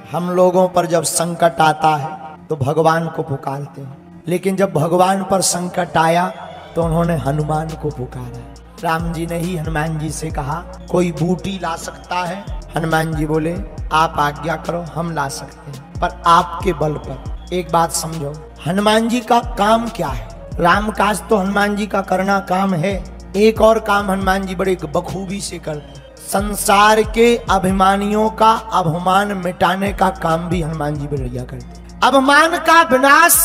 हम लोगों पर जब संकट आता है तो भगवान को पुकारते हैं, लेकिन जब भगवान पर संकट आया तो उन्होंने हनुमान को पुकारा। राम जी ने ही हनुमान जी से कहा कोई बूटी ला सकता है? हनुमान जी बोले आप आज्ञा करो, हम ला सकते हैं, पर आपके बल पर। एक बात समझो, हनुमान जी का काम क्या है? राम काज तो हनुमान जी का करना काम है, एक और काम हनुमान जी बड़े बखूबी से करते हैं। संसार के अभिमानियों का अभिमान मिटाने का काम भी हनुमान जी बढ़िया करते हैं। अभिमान का विनाश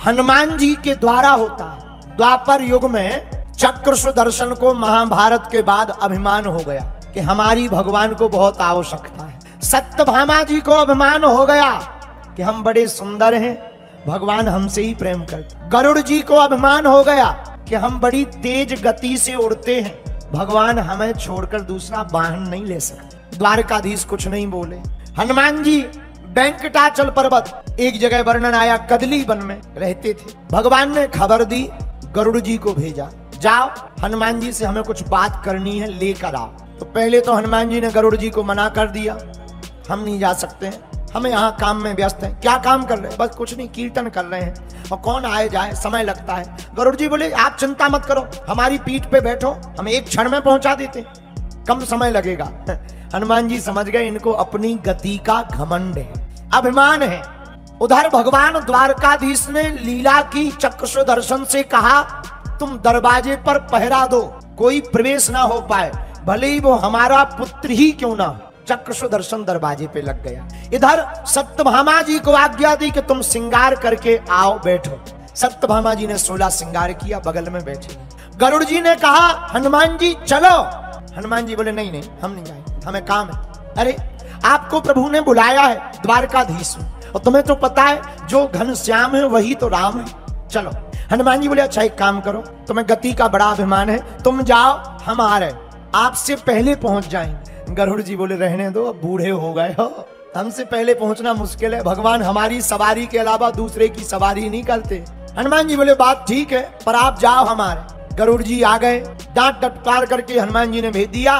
हनुमान जी के द्वारा होता है। द्वापर युग में चक्र सुदर्शन को महाभारत के बाद अभिमान हो गया कि हमारी भगवान को बहुत आवश्यकता है। सत्यभामा जी को अभिमान हो गया कि हम बड़े सुंदर हैं, भगवान हमसे ही प्रेम करते। गरुड़ जी को अभिमान हो गया कि हम बड़ी तेज गति से उड़ते हैं, भगवान हमें छोड़कर दूसरा वाहन नहीं ले सकते। द्वारकाधीश कुछ नहीं बोले। हनुमान जी वेंकटाचल पर्वत, एक जगह वर्णन आया कदली वन में रहते थे। भगवान ने खबर दी, गरुड़ जी को भेजा, जाओ हनुमान जी से हमें कुछ बात करनी है, लेकर आओ। तो पहले तो हनुमान जी ने गरुड़ जी को मना कर दिया, हम नहीं जा सकते हैं, हमें यहाँ काम में व्यस्त हैं। क्या काम कर रहे हैं? बस कुछ नहीं, कीर्तन कर रहे हैं, और कौन आए जाए, समय लगता है। गरुड़ जी बोले आप चिंता मत करो, हमारी पीठ पे बैठो, हम एक क्षण में पहुंचा देते, कम समय लगेगा। हनुमान जी समझ गए इनको अपनी गति का घमंड है, अभिमान है। उधर भगवान द्वारकाधीश ने लीला की, चक्र सुदर्शन से कहा तुम दरवाजे पर पहरा दो, कोई प्रवेश ना हो पाए, भले ही वो हमारा पुत्र ही क्यों ना हो। चक्र सुदर्शन दरवाजे पे लग गया। इधर सत्यभामा जी को आज्ञा दी कि तुम श्रृंगार करके आओ, बैठो। सत्यभामा जी ने 16 श्रृंगार किया, बगल में बैठे। गरुड़ जी ने कहा हनुमान जी चलो। हनुमान जी बोले नहीं नहीं, हम नहीं जाएंगे, हमें काम है। अरे आपको प्रभु ने बुलाया है द्वारकाधीश में, और तुम्हें तो पता है जो घनश्याम है वही तो राम है, चलो। हनुमान जी बोले अच्छा एक काम करो, तुम्हें गति का बड़ा अभिमान है, तुम जाओ, हम आ रहे, आपसे पहले पहुंच जाएंगे। गरुड़ जी बोले रहने दो, अब बूढ़े हो गए हो, हमसे पहले पहुंचना मुश्किल है, भगवान हमारी सवारी के अलावा दूसरे की सवारी नहीं करते। हनुमान जी बोले बात ठीक है, पर आप जाओ हमारे। गरुड़ जी आ गए, डांट डटकार करके हनुमान जी ने भेज दिया।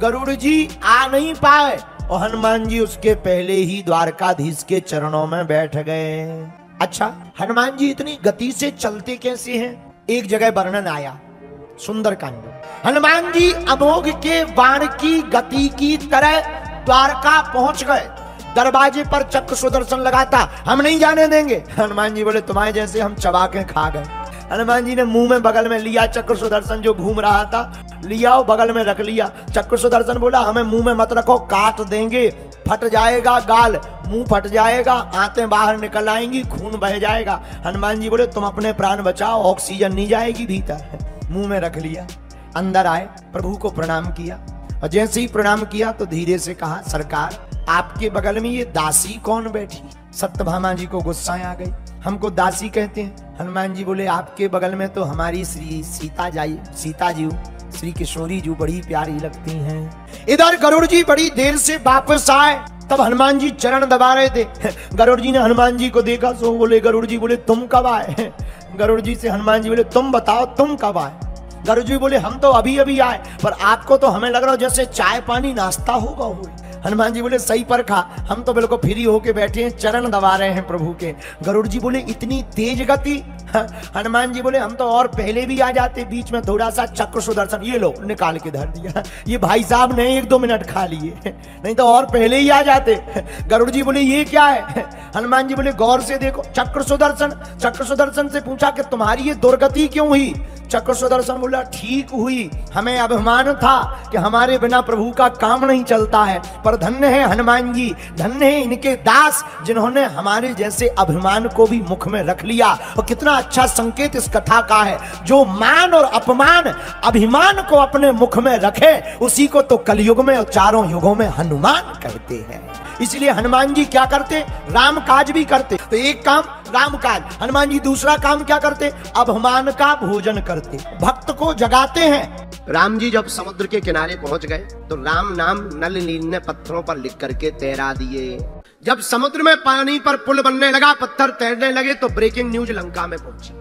गरुड़ जी आ नहीं पाए और हनुमान जी उसके पहले ही द्वारकाधीश के चरणों में बैठ गए। अच्छा, हनुमान जी इतनी गति से चलते कैसे हैं? एक जगह वर्णन आया सुंदरकांड। हनुमान जी अमोघ के बाण की गति की तरह द्वारका पहुंच गए। दरवाजे पर चक्र सुदर्शन लगा था, हम नहीं जाने देंगे। हनुमान जी बोले तुम्हारे जैसे हम चबा के खा गए। हनुमान जी ने मुंह में बगल में लिया चक्र सुदर्शन जो घूम रहा था, लिया और बगल में रख लिया। चक्र सुदर्शन बोला हमें मुंह में मत रखो, काट देंगे, फट जाएगा गाल, मुंह फट जाएगा, आंतें बाहर निकल आएंगी, खून बह जाएगा। हनुमान जी बोले तुम अपने प्राण बचाओ, ऑक्सीजन नहीं जाएगी भीतर। मुंह में रख लिया, अंदर आए, प्रभु को प्रणाम किया, और जैसे ही प्रणाम किया तो धीरे से कहा सरकार आपके बगल में ये दासी कौन बैठी? सत्यभामा जी को गुस्सा आ गई, हमको दासी कहते हैं। हनुमान जी बोले आपके बगल में तो हमारी श्री सीता जी श्री किशोरी जी बड़ी प्यारी लगती हैं। इधर गरुड़ जी बड़ी देर से वापस आए, तब हनुमान जी चरण दबा रहे थे। गरुड़ जी ने हनुमान जी को देखा, सो बोले गरुड़ जी बोले तुम कब आए? गरुड़ जी से हनुमान जी बोले तुम बताओ तुम कब आए? गरुड़ जी बोले हम तो अभी अभी आए, पर आपको तो हमें लग रहा हो जैसे चाय पानी नाश्ता होगा हुए। हनुमान जी बोले सही पर खा, हम तो बिल्कुल फ्री होके बैठे हैं, चरण दबा रहे हैं प्रभु के। गरुड़ जी बोले इतनी तेज गति? हनुमान जी बोले हम तो और पहले भी आ जाते, बीच में थोड़ा सा चक्र सुदर्शन ये लो निकाल के धर दिया, ये भाई साहब ने 1-2 मिनट खा लिए, नहीं तो और पहले ही आ जाते। गरुड़ जी बोले ये क्या है? हनुमान जी बोले गौर से देखो चक्र सुदर्शन। चक्र सुदर्शन से पूछा कि तुम्हारी ये दुर्गति क्यों हुई? चक्र सुदर्शन बोला ठीक हुई, हमें अभिमान था कि हमारे बिना प्रभु का काम नहीं चलता है, पर धन्य है हनुमान जी, धन्य है इनके दास जिन्होंने हमारे जैसे अभिमान को भी मुख में रख लिया। और कितना अच्छा संकेत इस कथा का है, जो मान और अपमान अभिमान को अपने मुख में रखे उसी को तो कलयुग में और चारों युगों में हनुमान कहते हैं। इसलिए हनुमान जी क्या करते? राम काज भी करते। तो एक काम राम काज, हनुमान जी दूसरा काम क्या करते? अभिमान का भोजन करते, भक्त को जगाते हैं। राम जी जब समुद्र के किनारे पहुंच गए तो राम नाम नल नील ने पत्थरों पर लिख करके तैरा दिए। जब समुद्र में पानी पर पुल बनने लगा, पत्थर तैरने लगे, तो ब्रेकिंग न्यूज लंका में पहुंची।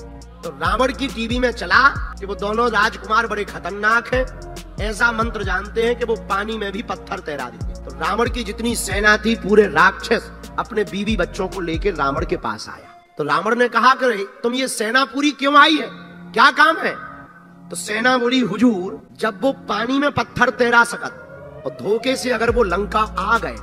तो रावण की टीवी में चला कि वो दोनों राजकुमार बड़े खतरनाक हैं, ऐसा मंत्र जानते हैं कि वो पानी में भी पत्थर तैरा देते। तो रावण की जितनी सेना थी, पूरे राक्षस अपने बीवी बच्चों को लेकर रावण के पास आया। तो रावण ने कहा कि तुम ये सेना पूरी क्यों आई है, क्या काम है? तो सेना बोली, हुजूर जब वो पानी में पत्थर तैरा सकत और धोखे से अगर वो लंका आ गए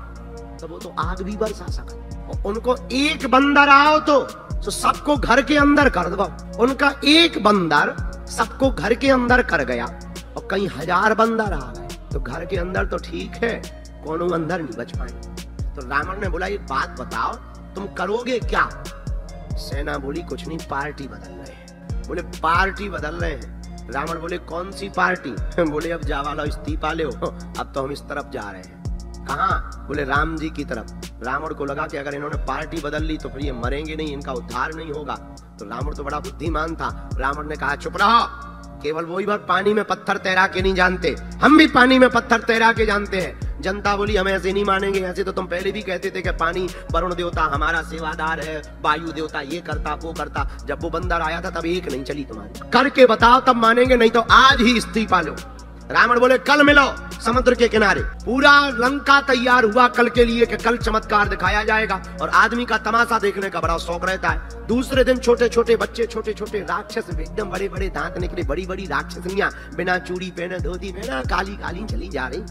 तो वो तो आग भी बरसा सकत, और उनको एक बंदर आओ तो सबको घर के अंदर कर दो। उनका एक बंदर सबको घर के अंदर कर गया और कई हजार बंदर आ गए, तो घर के अंदर तो ठीक है, कोनो अंदर नहीं बच पाए। तो रावण ने बोला, एक बात बताओ, तुम करोगे क्या? सेना बोली, कुछ नहीं, पार्टी बदल रहे हैं। बोले पार्टी बदल रहे हैं? रावण बोले, कौन सी पार्टी? बोले, अब जा वाला इस्तीफा ले, अब तो हम इस तरफ जा रहे हैं। कहाँ? बोले राम जी की तरफ। रावण को लगा कि अगर इन्होंने पार्टी बदल ली तो फिर ये मरेंगे नहीं, इनका उद्धार नहीं होगा। तो रावण तो बड़ा बुद्धिमान था। रावण ने कहा, चुप रहो, केवल वही बार पानी में पत्थर तैरा के नहीं जानते, हम भी पानी में पत्थर तैरा के जानते हैं। जनता बोली, हम ऐसे नहीं मानेंगे, ऐसे तो तुम पहले भी कहते थे कि पानी वरुण देवता हमारा सेवादार है, वायु देवता ये करता वो करता। जब वो बंदर आया था तब एक नहीं चली तुम्हारी, करके बताओ तब मानेंगे, नहीं तो आज ही इस्तीफा लो। रावण बोले, कल मिलो समुद्र के किनारे। पूरा लंका तैयार हुआ कल के लिए कि कल चमत्कार दिखाया जाएगा, और आदमी का तमाशा देखने का बड़ा शौक रहता है। दूसरे दिन छोटे छोटे बच्चे, छोटे छोटे राक्षस, एकदम बड़े बड़े दांत निकले, बड़ी बड़ी राक्षसनियां बिना चूड़ी पहने, धोती पहने, काली काली चली जा रही।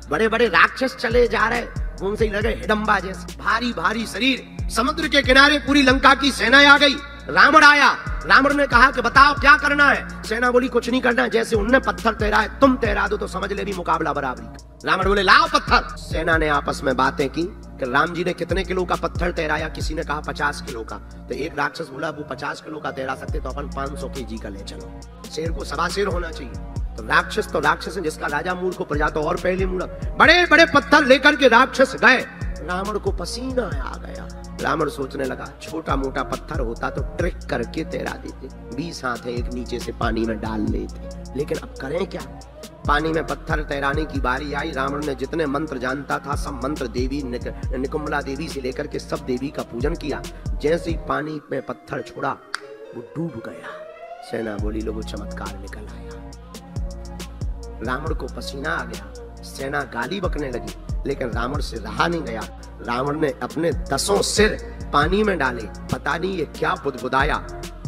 बड़े बड़े राक्षस चले जा रहे, उनसे लगे हिडम्बा जैसे, भारी भारी शरीर। समुद्र के किनारे पूरी लंका की सेना आ गई। रावण आया, रावण ने कहा कि बताओ क्या करना है? सेना बोली, कुछ नहीं करना, जैसे उनने पत्थर तैराए तुम तैरा दो तो समझ ले भी मुकाबला बराबरी। रावण बोले, लाओ पत्थर। सेना ने आपस में बातें की कि राम जी ने कितने किलो का पत्थर तैराया? किसी ने कहा 50 किलो का। तो एक राक्षस बोला, वो 50 किलो का तैरा सकते तो अपन 500 केजी का ले चलो, शेर को सवा शेर होना चाहिए। तो राक्षस है, जिसका राजा मूर्ख को प्रजा तो और पहले मूर्ख। बड़े बड़े पत्थर लेकर के राक्षस गए। रावण को पसीना आ गया। रावण सोचने लगा, छोटा मोटा पत्थर होता तो ट्रिक करके तैरा देते, 20 हाथ है, एक नीचे से पानी में डाल लेते, लेकिन अब करें क्या? पानी में पत्थर तैराने की बारी आई। रावण ने जितने मंत्र जानता था सब मंत्र देवी निकुंभला देवी से लेकर के सब देवी का पूजन किया। जैसे ही पानी में पत्थर छोड़ा वो डूब गया। सेना बोली, लोगों चमत्कार निकल आया। रावण को पसीना आ गया, सेना गाली बकने लगी, लेकिन रावण से रहा नहीं गया। रावण ने अपने 10 सिर पानी में डाले, पता नहीं ये क्या बुदबुदाया,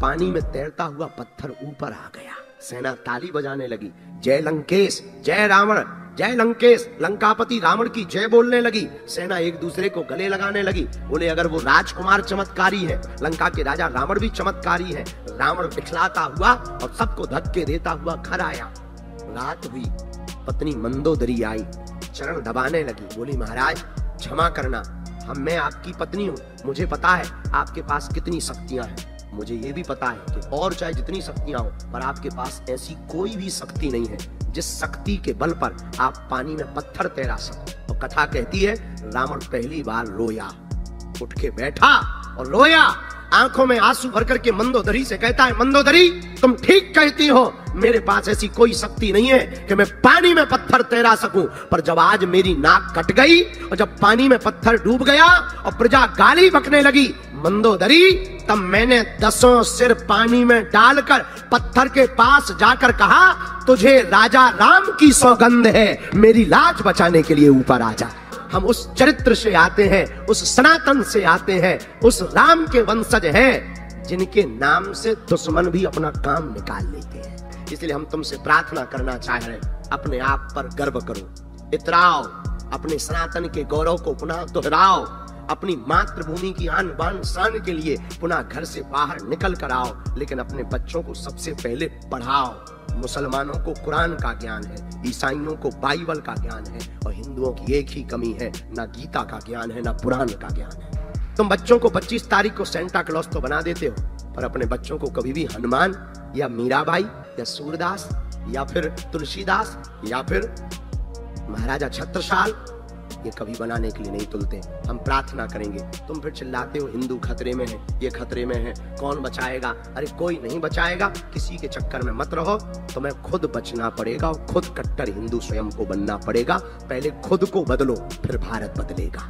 पानी में तैरता हुआ पत्थर ऊपर आ गया। सेना ताली बजाने लगी, जय लंकेश, जय रावण, जय लंकेश, लंकापति रावण की जय बोलने लगी। सेना एक दूसरे को गले लगाने लगी। बोले, अगर वो राजकुमार चमत्कारी है, लंका के राजा रावण भी चमत्कारी है। रावण पिछलाता हुआ और सबको धक्के देता हुआ घर आया। रात हुई, पत्नी मंदोदरी आई, चरण दबाने लगी। बोली, महाराज क्षमा करना, मैं आपकी पत्नी हूँ, मुझे पता है आपके पास कितनी शक्तियां हैं, मुझे ये भी पता है कि और चाहे जितनी शक्तियां हो, पर आपके पास ऐसी कोई भी शक्ति नहीं है जिस शक्ति के बल पर आप पानी में पत्थर तैरा सको। और कथा कहती है, रावण पहली बार रोया, उठ के बैठा और रोया, आंखों में आंसू भर करके मंदोदरी से कहता है, मंदोदरी तुम ठीक कहती हो, मेरे पास ऐसी कोई शक्ति नहीं है कि मैं पानी में पत्थर तैरा सकूं, पर जब आज मेरी नाक कट गई और जब पानी में पत्थर डूब गया और प्रजा गाली बकने लगी मंदोदरी, तब मैंने 10 सिर पानी में डालकर पत्थर के पास जाकर कहा, तुझे राजा राम की सौगंध है, मेरी लाज बचाने के लिए ऊपर आ जा। हम उस चरित्र से आते हैं, उस सनातन से आते हैं, उस राम के वंशज हैं जिनके नाम से दुश्मन भी अपना काम निकाल लेते हैं। इसलिए हम तुमसे प्रार्थना करना चाह रहे हैं, अपने आप पर गर्व करो, इतराओ, अपने सनातन के गौरव को पुनः दोहराओ, अपनी मातृभूमि की आन बान शान के लिए पुनः घर से बाहर निकल कर आओ, लेकिन अपने बच्चों को सबसे पहले पढ़ाओ। मुसलमानों को कुरान का ज्ञान है, ईसाइयों को बाइबल का ज्ञान है, और हिंदुओं की एक ही कमी है, ना गीता का ज्ञान है, ना पुराण का ज्ञान है। तुम बच्चों को 25 तारीख को सेंटा क्लॉज तो बना देते हो, पर अपने बच्चों को कभी भी हनुमान या मीराबाई या सूरदास या फिर तुलसीदास या फिर महाराजा छत्रसाल ये कभी बनाने के लिए नहीं तुलते। हम प्रार्थना करेंगे, तुम फिर चिल्लाते हो हिंदू खतरे में है, ये खतरे में है, कौन बचाएगा? अरे कोई नहीं बचाएगा, किसी के चक्कर में मत रहो, तुम्हें खुद बचना पड़ेगा और खुद कट्टर हिंदू स्वयं को बनना पड़ेगा। पहले खुद को बदलो, फिर भारत बदलेगा।